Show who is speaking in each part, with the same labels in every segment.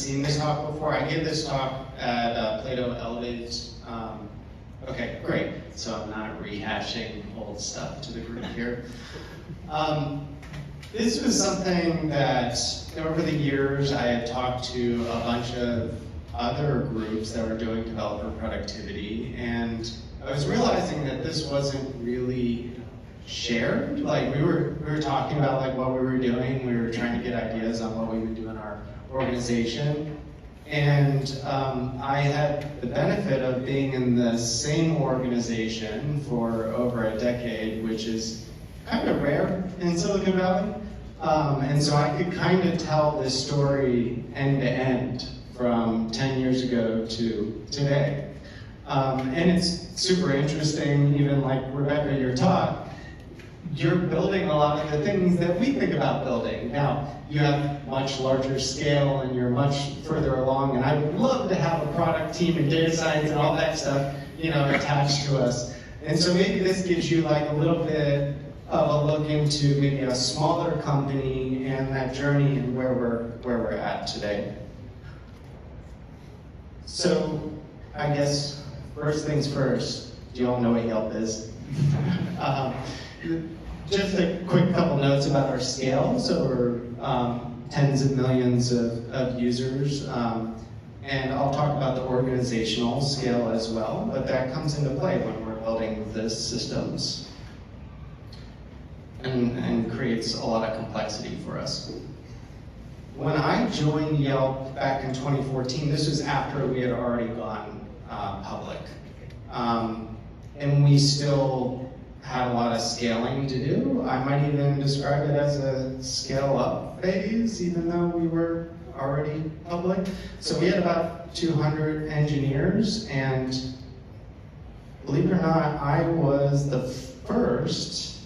Speaker 1: seen this talk before. I gave this talk at Plato Elevate's. Okay, great. So I'm not rehashing old stuff to the group here. This was something that over the years I had talked to a bunch of other groups that were doing developer productivity, and I was realizing that this wasn't really shared. Like we were talking about like what we were doing. We were trying to get ideas on what we would do in our organization. And I had the benefit of being in the same organization for over a decade, which is kind of rare in Silicon Valley. And so I could kind of tell this story end to end from 10 years ago to today. And it's super interesting, even like Rebecca, your talk, you're building a lot of the things that we think about building. Now, you have much larger scale and you're much further along, and I would love to have a product team and data science and all that stuff, attached to us. And so maybe this gives you like a little bit of a look into maybe a smaller company and that journey and where we're at today. So I guess first things first, do you all know what Yelp is? Just a quick couple notes about our scale. So we're tens of millions of users. And I'll talk about the organizational scale as well, but that comes into play when we're building the systems and creates a lot of complexity for us. When I joined Yelp back in 2014, this was after we had already gone public. And we still had a lot of scaling to do. I might even describe it as a scale-up phase, even though we were already public. So we had about 200 engineers, and believe it or not, I was the first,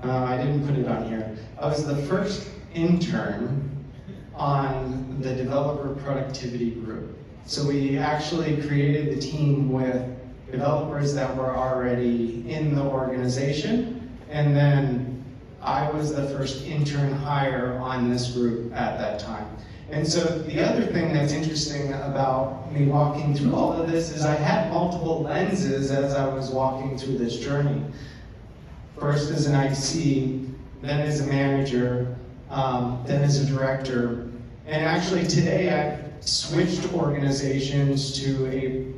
Speaker 1: I didn't put it on here, I was the first intern on the developer productivity group. So we actually created the team with developers that were already in the organization, and then I was the first intern hire on this group at that time. And so the other thing that's interesting about me walking through all of this is I had multiple lenses as I was walking through this journey. First as an IC, then as a manager, then as a director. And actually today I've switched organizations to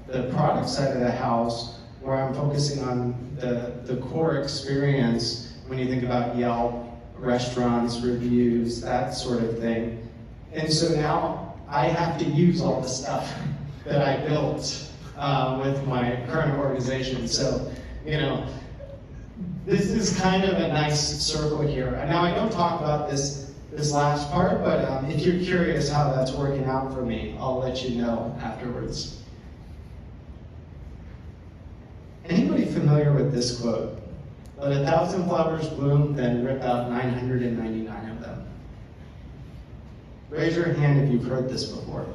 Speaker 1: the product side of the house, where I'm focusing on the core experience when you think about Yelp, restaurants, reviews, that sort of thing. And so now I have to use all the stuff that I built with my current organization. So, this is kind of a nice circle here. Now I don't talk about this last part, but if you're curious how that's working out for me, I'll let you know afterwards. Anybody familiar with this quote? Let 1,000 flowers bloom, then rip out 999 of them. Raise your hand if you've heard this before.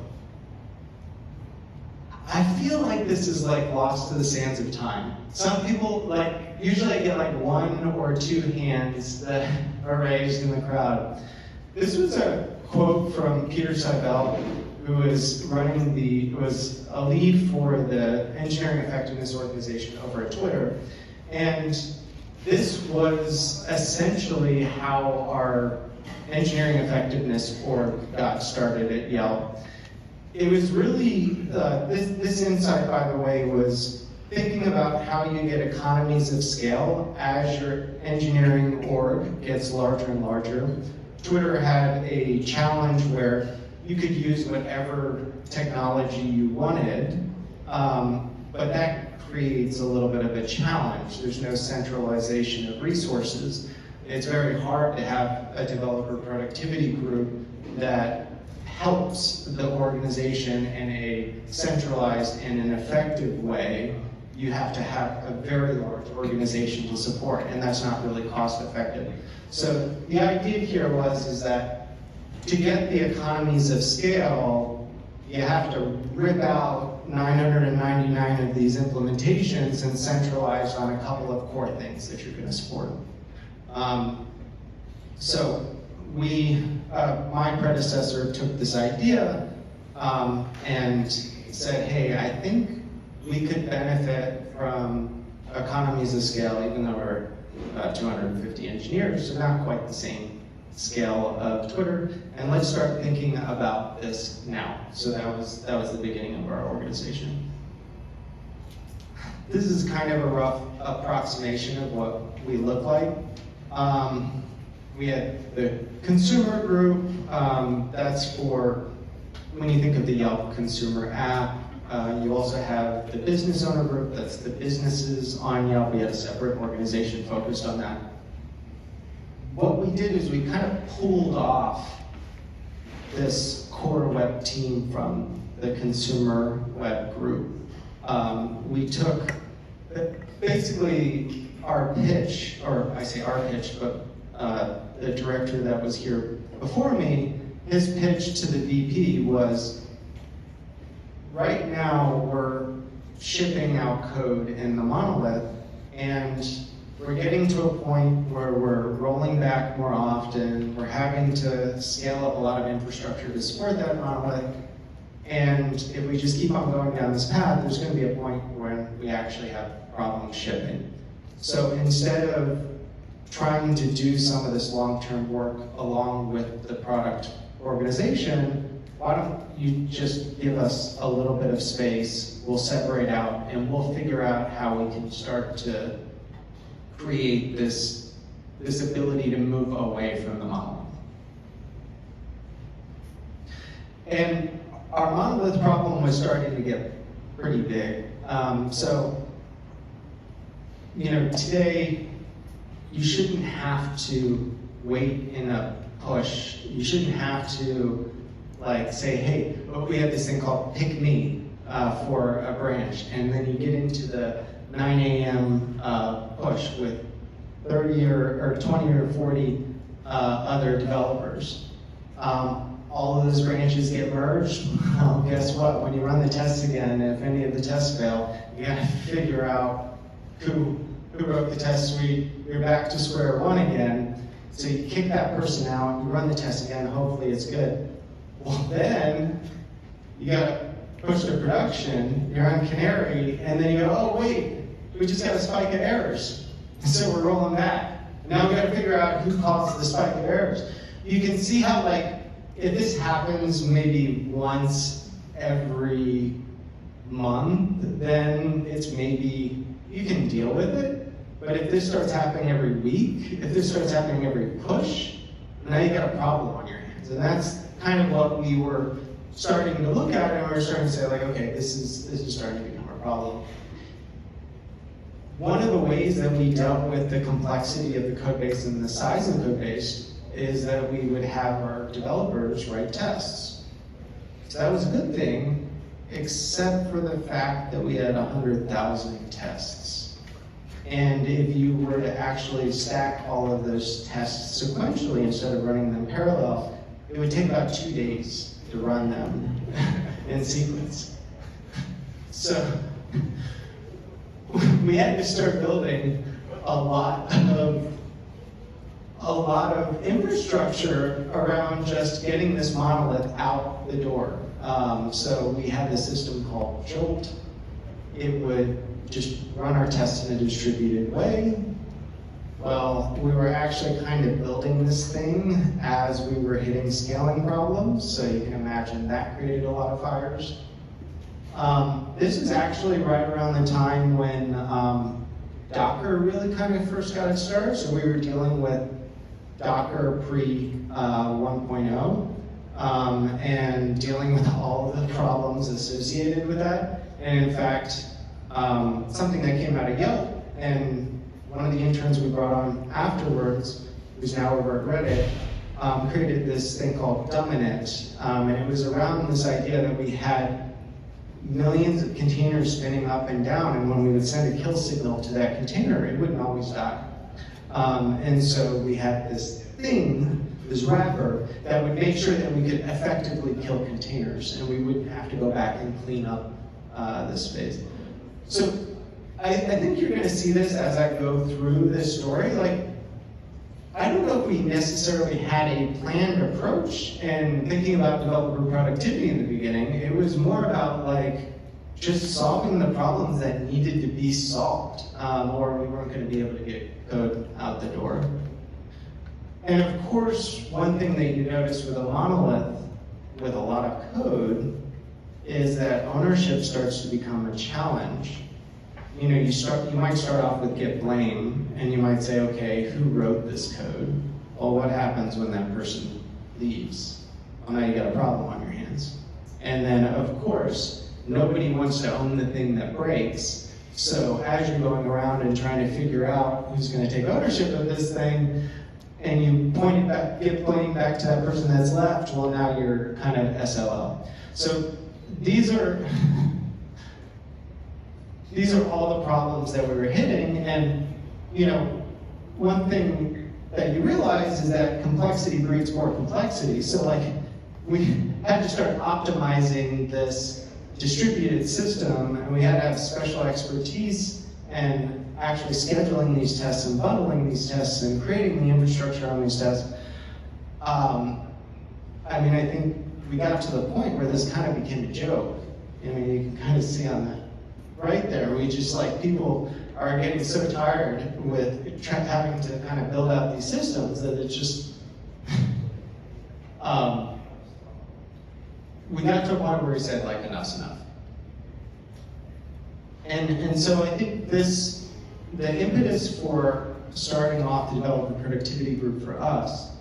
Speaker 1: I feel like this is like lost to the sands of time. Some people, usually I get like one or two hands that are raised in the crowd. This was a quote from Peter Seibel, who was was a lead for the engineering effectiveness organization over at Twitter. And this was essentially how our engineering effectiveness org got started at Yelp. It was really, this insight, by the way, was thinking about how you get economies of scale as your engineering org gets larger and larger. Twitter had a challenge where you could use whatever technology you wanted, but that creates a little bit of a challenge. There's no centralization of resources. It's very hard to have a developer productivity group that helps the organization in a centralized and an effective way. You have to have a very large organization to support, and that's not really cost effective. So the idea here is that to get the economies of scale, you have to rip out 999 of these implementations and centralize on a couple of core things that you're going to support. So my predecessor took this idea and said, hey, I think we could benefit from economies of scale, even though we're about 250 engineers, so not quite the same scale of Twitter, and let's start thinking about this now. So that was the beginning of our organization. This is kind of a rough approximation of what we look like. We had the consumer group, that's for when you think of the Yelp consumer app. You also have the business owner group, that's the businesses on Yelp. We had a separate organization focused on that. What we did is we kind of pulled off this core web team from the consumer web group. We took basically our pitch, or I say our pitch, but the director that was here before me, his pitch to the VP was, right now we're shipping out code in the monolith, and we're getting to a point where we're rolling back more often, we're having to scale up a lot of infrastructure to support that monolith, and if we just keep on going down this path, there's going to be a point when we actually have problems shipping. So instead of trying to do some of this long-term work along with the product organization, why don't you just give us a little bit of space, we'll separate out, and we'll figure out how we can start to create this ability to move away from the monolith. And our monolith problem was starting to get pretty big. Today, you shouldn't have to wait in a push. You shouldn't have to say, hey, we have this thing called pick me for a branch, and then you get into the 9 a.m. Push with 30 or 20 or 40 other developers. All of those branches get merged. Well, guess what? When you run the tests again, if any of the tests fail, you gotta figure out who wrote the test suite. You're back to square one again. So you kick that person out, you run the test again, hopefully it's good. Well, then you gotta push to production, you're on Canary, and then you go, oh wait, we just got a spike of errors. So we're rolling back. Now we gotta figure out who caused the spike of errors. You can see how if this happens maybe once every month, then it's maybe, you can deal with it. But if this starts happening every week, if this starts happening every push, now you got a problem on your hands. And that's kind of what we were starting to look at, and we were starting to say, okay, this is starting to become a problem. One of the ways that we dealt with the complexity of the code base and the size of the code base is that we would have our developers write tests. So that was a good thing, except for the fact that we had 100,000 tests. And if you were to actually stack all of those tests sequentially instead of running them parallel, it would take about 2 days to run them in sequence. So we had to start building a lot of infrastructure around just getting this monolith out the door. So we had a system called Jolt. It would just run our tests in a distributed way. Well, we were actually kind of building this thing as we were hitting scaling problems, so you can imagine that created a lot of fires. This is actually right around the time when Docker really kind of first got its start, so we were dealing with Docker pre 1.0 and dealing with all of the problems associated with that. And in fact, something that came out of Yelp, and one of the interns we brought on afterwards, who's now over at Reddit, created this thing called Dominant, and it was around this idea that we had millions of containers spinning up and down, and when we would send a kill signal to that container, it wouldn't always die. And so we had this thing, this wrapper, that would make sure that we could effectively kill containers, and we wouldn't have to go back and clean up the space. So I think you're going to see this as I go through this story. I don't know if we necessarily had a planned approach and thinking about developer productivity in the beginning. It was more about like just solving the problems that needed to be solved, or we weren't going to be able to get code out the door. And of course, one thing that you notice with a monolith with a lot of code is that ownership starts to become a challenge. You know, you might start off with git blame, and you might say, okay, who wrote this code? Well, what happens when that person leaves? Well, now you got a problem on your hands. And then, of course, nobody wants to own the thing that breaks. So as you're going around and trying to figure out who's going to take ownership of this thing, and you point it back, git blame back to that person that's left, well, now you're kind of SLL. So these are all the problems that we were hitting, and you know, one thing that you realize is that complexity breeds more complexity. So like, we had to start optimizing this distributed system, and we had to have special expertise and actually scheduling these tests and bundling these tests and creating the infrastructure on these tests. I mean, I think we got to the point where this kind of became a joke. I mean, you can kind of see on that right there. We just like, people are getting so tired with having to kind of build out these systems that it's just, we got to a point where we said like, enough's enough. And so I think the impetus for starting off the developer productivity group for us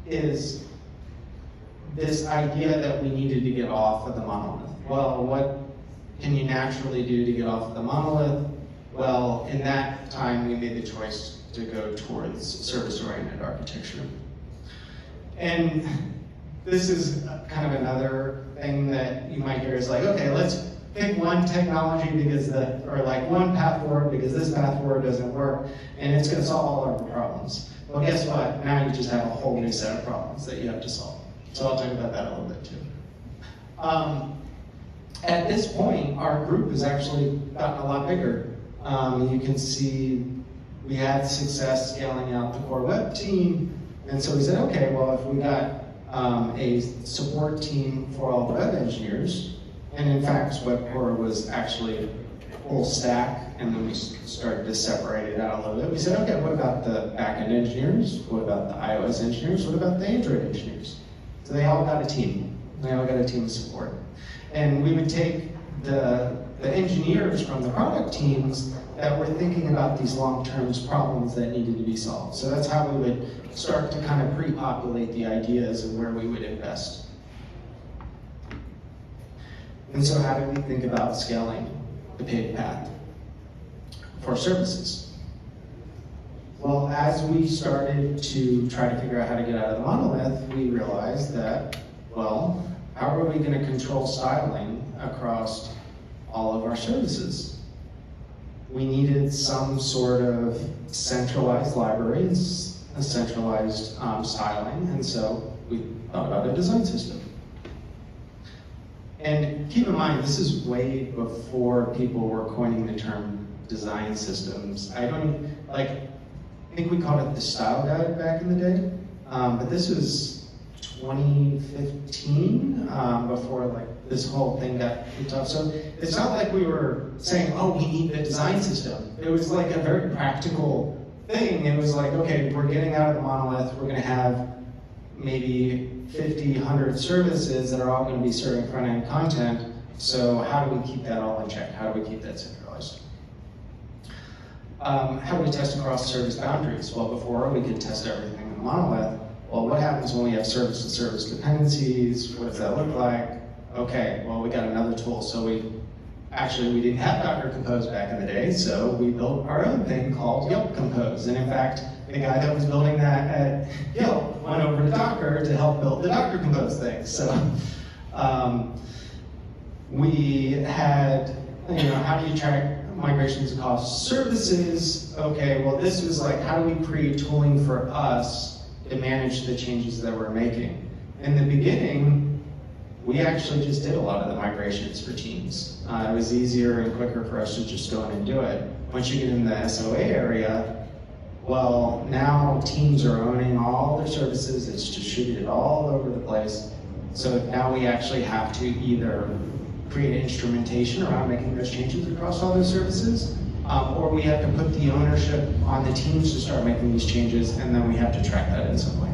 Speaker 1: is this idea that we needed to get off of the monolith. Well, what can you naturally do to get off of the monolith? Well, in that time, we made the choice to go towards service-oriented architecture. And this is kind of another thing that you might hear is like, okay, let's pick one technology because or like one path forward because this path forward doesn't work, and it's going to solve all our problems. Well, guess what? Now you just have a whole new set of problems that you have to solve. So I'll talk about that a little bit too. At this point, our group has actually gotten a lot bigger. You can see we had success scaling out the Core Web team, and so we said, okay, well, if we got a support team for all the web engineers, and in fact, Web Core was actually full stack, and then we started to separate it out a little bit. We said, okay, what about the backend engineers? What about the iOS engineers? What about the Android engineers? So they all got a team. They all got a team of support. And we would take the engineers from the product teams that were thinking about these long-term problems that needed to be solved. So that's how we would start to kind of pre-populate the ideas of where we would invest. And so how do we think about scaling the paved path for services? Well, as we started to try to figure out how to get out of the monolith, we realized that, well, how are we going to control styling across all of our services? We needed some sort of centralized libraries, a centralized styling, and so we thought about a design system. And keep in mind, this is way before people were coining the term design systems. I think we called it the style guide back in the day, but this was 2015, before like this whole thing got kicked off. So it's not like we were saying, oh, we need the design system. It was like a very practical thing. It was like, okay, we're getting out of the monolith, we're gonna have maybe 50, 100 services that are all going to be serving front-end content. So how do we keep that all in check? How do we keep that centralized? How do we test across service boundaries? Well, before we could test everything in the monolith. Well, what happens when we have service-to-service dependencies? What does that look like? Okay, well, we got another tool. So we didn't have Docker Compose back in the day, so we built our own thing called Yelp Compose. And in fact, the guy that was building that at Yelp went over to Docker to help build the Docker Compose thing. So we had, how do you track migrations across services? Okay, well, this was like, how do we create tooling for us to manage the changes that we're making? In the beginning, we actually just did a lot of the migrations for teams. It was easier and quicker for us to just go in and do it. Once you get in the SOA area, Well, now teams are owning all their services, it's distributed all over the place. So now we actually have to either create instrumentation around making those changes across all those services, or we have to put the ownership on the teams to start making these changes, and then we have to track that in some way.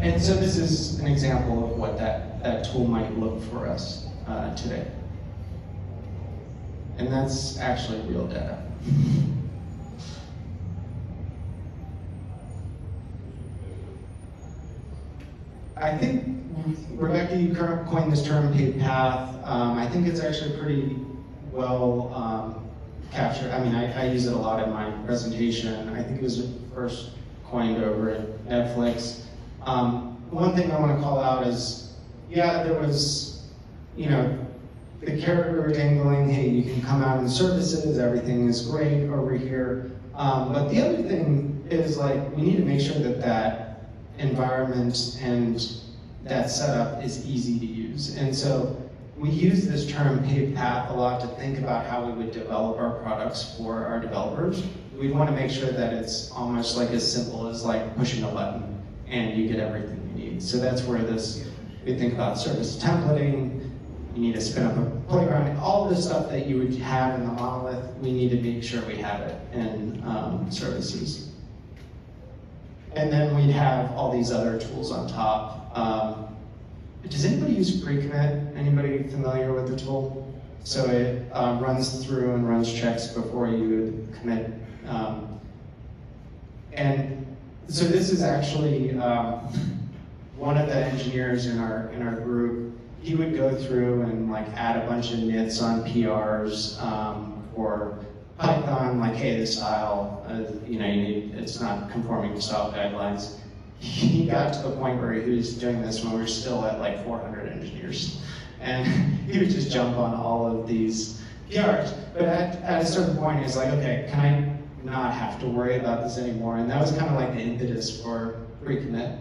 Speaker 1: And so this is an example of what that tool might look for us today. And that's actually real data. I think, Rebecca, you coined this term paved path. I think it's actually pretty well captured. I mean, I use it a lot in my presentation. I think it was first coined over at Netflix. One thing I want to call out is, yeah, there was, the carrot we were dangling, hey, you can come out in services, everything is great over here. But the other thing is, we need to make sure that environment and that setup is easy to use. And so we use this term paved path a lot to think about how we would develop our products for our developers. We want to make sure that it's almost as simple as pushing a button and you get everything you need. So that's where we think about service templating. You need to spin up a playground. All the stuff that you would have in the monolith, we need to make sure we have it in services. And then we'd have all these other tools on top. Does anybody use pre-commit? Anybody familiar with the tool? So it runs through and runs checks before you commit. And so this is actually one of the engineers in our group. He would go through and add a bunch of nits on PRs for Python, hey, the style, it's not conforming to style guidelines. He got to the point where he was doing this when we were still at 400 engineers. And he would just jump on all of these PRs. But at a certain point, he's okay, can I not have to worry about this anymore? And that was kind of the impetus for pre-commit.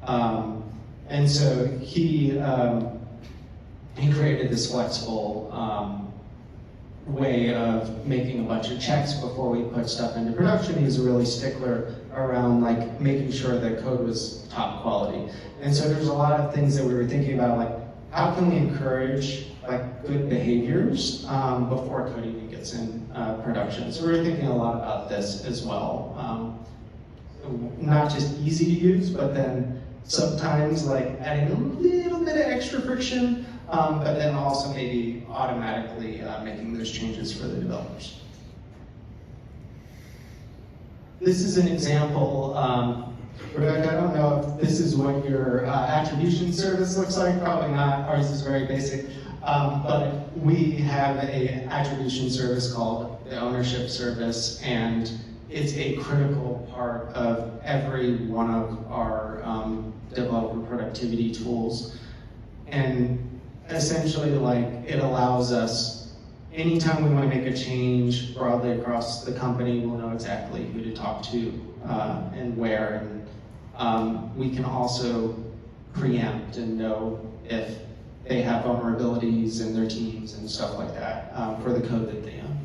Speaker 1: And so he created this flexible way of making a bunch of checks before we put stuff into production. He was a really stickler around making sure that code was top quality. And so there's a lot of things that we were thinking about, how can we encourage good behaviors before code even gets in production. So we were thinking a lot about this as well. Not just easy to use, but then sometimes adding a little bit of extra friction, but then also maybe automatically making those changes for the developers. This is an example. Rebecca, I don't know if this is what your attribution service looks like. Probably not. Ours is very basic. But we have an attribution service called the ownership service, and it's a critical part of every one of our developer productivity tools. And essentially, it allows us, anytime we want to make a change broadly across the company, we'll know exactly who to talk to and where. And we can also preempt and know if they have vulnerabilities in their teams and stuff like that for the code that they own.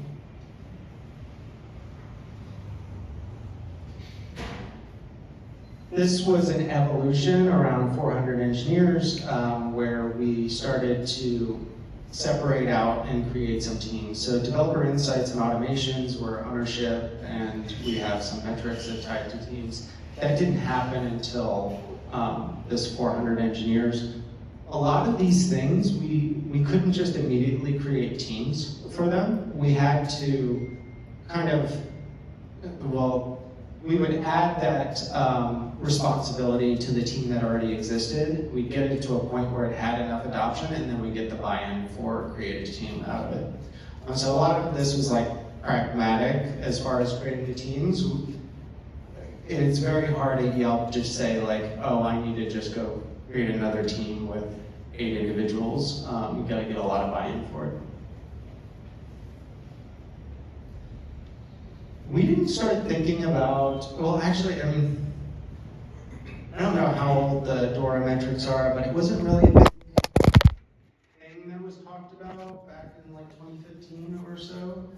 Speaker 1: This was an evolution around 400 engineers where we started to separate out and create some teams. So developer insights and automations were ownership, and we have some metrics that tied to teams. That didn't happen until this 400 engineers. A lot of these things, we couldn't just immediately create teams for them. We had to we would add that responsibility to the team that already existed. We'd get it to a point where it had enough adoption, and then we get the buy-in for create a team out of it. So a lot of this was pragmatic as far as creating the teams. It's very hard at Yelp to say oh, I need to just go create another team with 8 individuals. You've got to get a lot of buy-in for it. We didn't start thinking about, well, actually, I don't know how old the Dora metrics are, but it wasn't really a big thing that was talked about back in 2015 or so.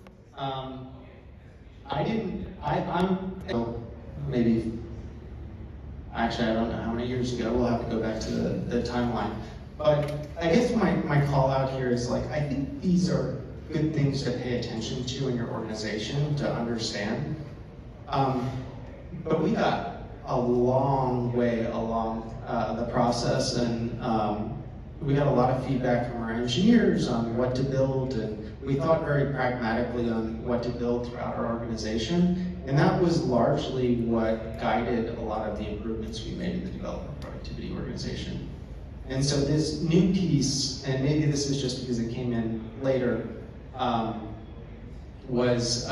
Speaker 1: I I'm maybe, actually I don't know how many years ago, we'll have to go back to the timeline. But I guess my call out here is like, I think these are good things to pay attention to in your organization to understand. But we got a long way along the process, and we got a lot of feedback from our engineers on what to build, and we thought very pragmatically on what to build throughout our organization, and that was largely what guided a lot of the improvements we made in the developer productivity organization. And so this new piece, and maybe this is just because it came in later, was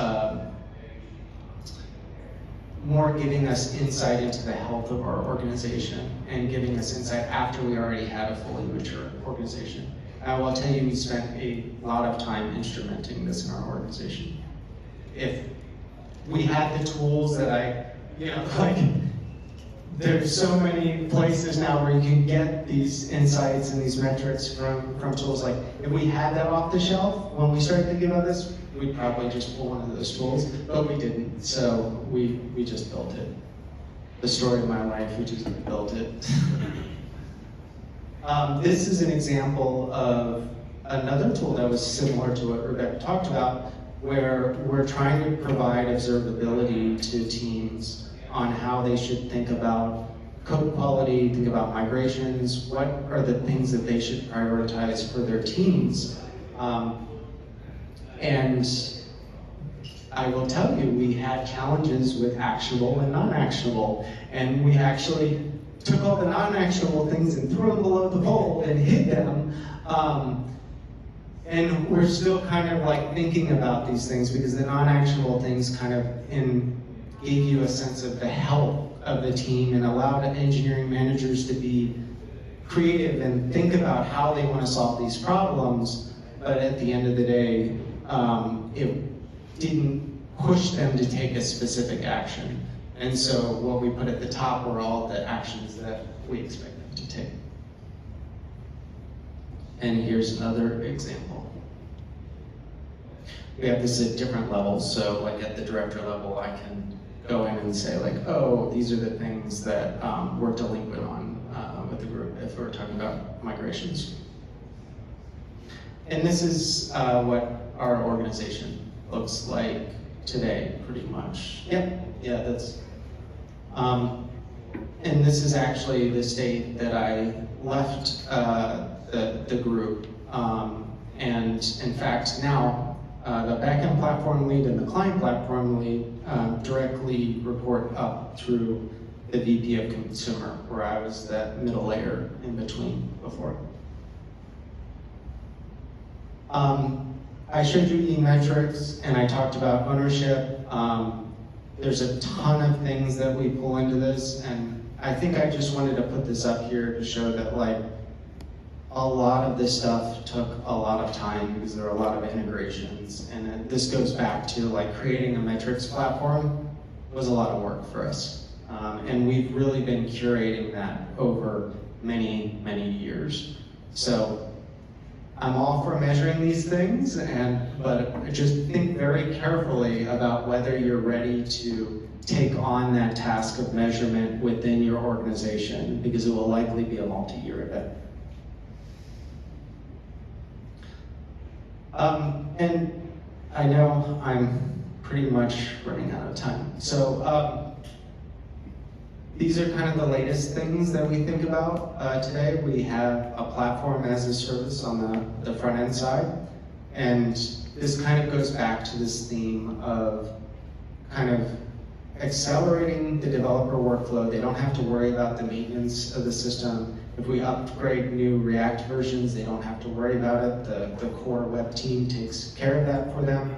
Speaker 1: more giving us insight into the health of our organization and giving us insight after we already had a fully mature organization. I will tell you, we spent a lot of time instrumenting this in our organization. If we had the tools that there's so many places now where you can get these insights and these metrics from tools. Like, if we had that off the shelf when we started thinking about this, we'd probably just pull one of those tools, but we didn't, so we just built it. The story of my life, we just built it. This is an example of another tool that was similar to what Rebecca talked about, where we're trying to provide observability to teams on how they should think about code quality, think about migrations, what are the things that they should prioritize for their teams. And I will tell you, we had challenges with actionable and non-actionable, and we actually took all the non-actionable things and threw them below the fold and hid them. And we're still kind of like thinking about these things, because the non-actionable things kind of gave you a sense of the health of the team and allowed engineering managers to be creative and think about how they want to solve these problems. But at the end of the day, it didn't push them to take a specific action. And so what we put at the top were all the actions that we expect them to take. And here's another example. We have this at different levels. So like at the director level, I can go in and say like, oh, these are the things that we're delinquent on with the group if we're talking about migrations. And this is what our organization looks like today, pretty much. Yep, yeah, that's. And this is actually the state that I left the group. And in fact, now the backend platform lead and the client platform lead directly report up through the VP of consumer, where I was that middle layer in between before. I showed you e-metrics and I talked about ownership. There's a ton of things that we pull into this, and I think I just wanted to put this up here to show that like a lot of this stuff took a lot of time because there are a lot of integrations, and this goes back to like creating a metrics platform was a lot of work for us. And we've really been curating that over many, many years. So I'm all for measuring these things, but just think very carefully about whether you're ready to take on that task of measurement within your organization, because it will likely be a multi-year event. And I know I'm pretty much running out of time. So these are kind of the latest things that we think about today. We have a platform as a service on the front end side. And this kind of goes back to this theme of kind of accelerating the developer workflow. They don't have to worry about the maintenance of the system. If we upgrade new React versions, they don't have to worry about it. The core web team takes care of that for them.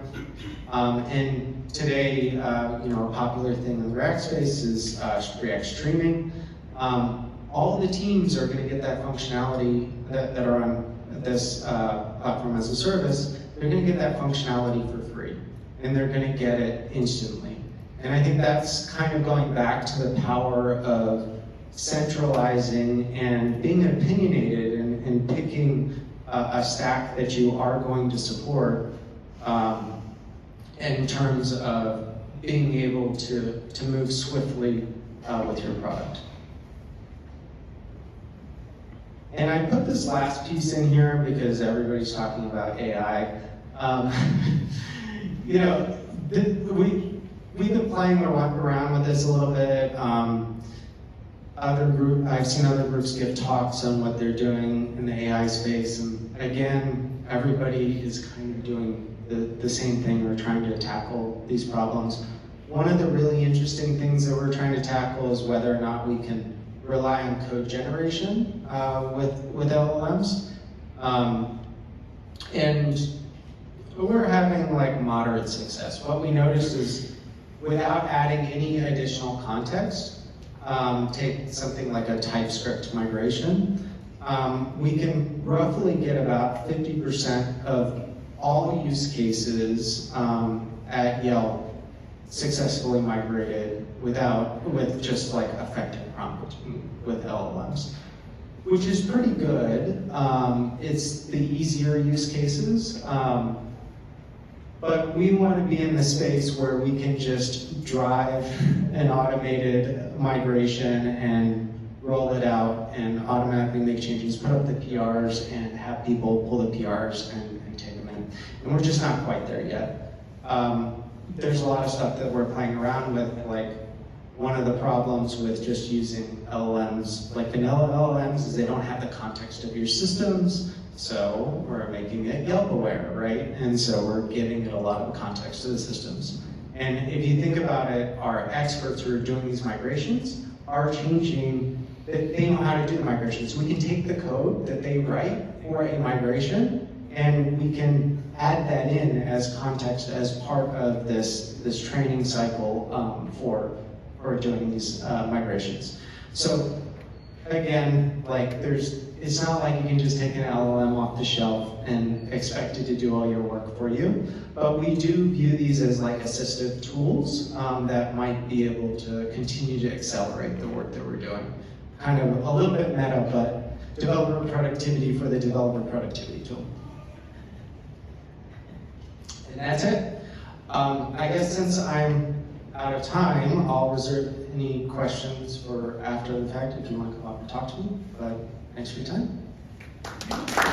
Speaker 1: And today, a popular thing in the React space is React streaming. All the teams are going to get that functionality that are on this platform as a service. They're going to get that functionality for free, and they're going to get it instantly. And I think that's kind of going back to the power of centralizing and being opinionated and picking a stack that you are going to support in terms of being able to move swiftly with your product. And I put this last piece in here because everybody's talking about AI. You know, we've been playing around with this a little bit. I've seen other groups give talks on what they're doing in the AI space, and again, everybody is kind of doing the same thing. We're trying to tackle these problems. One of the really interesting things that we're trying to tackle is whether or not we can rely on code generation with LLMs. And we're having like moderate success. What we noticed is without adding any additional context, take something like a TypeScript migration, we can roughly get about 50% of all use cases at Yelp successfully migrated with just like effective prompt with LLMs, which is pretty good. It's the easier use cases, but we want to be in the space where we can just drive an automated migration and roll it out and automatically make changes, put up the PRs, and have people pull the PRs and take them in. And we're just not quite there yet. There's a lot of stuff that we're playing around with, like one of the problems with just using LLMs, like vanilla LLMs, is they don't have the context of your systems, so we're making it Yelp aware, right? And so we're giving it a lot of context to the systems. And if you think about it, our experts who are doing these migrations are changing, they know how to do the migrations. So we can take the code that they write for a migration, and we can add that in as context as part of this training cycle for doing these migrations. So again, like it's not like you can just take an LLM off the shelf and expect it to do all your work for you, but we do view these as like assistive tools that might be able to continue to accelerate the work that we're doing. Kind of a little bit meta, but developer productivity for the developer productivity tool. And that's it. I guess since I'm out of time, I'll reserve any questions for after the fact if you want to come up and talk to me, but thanks for your time.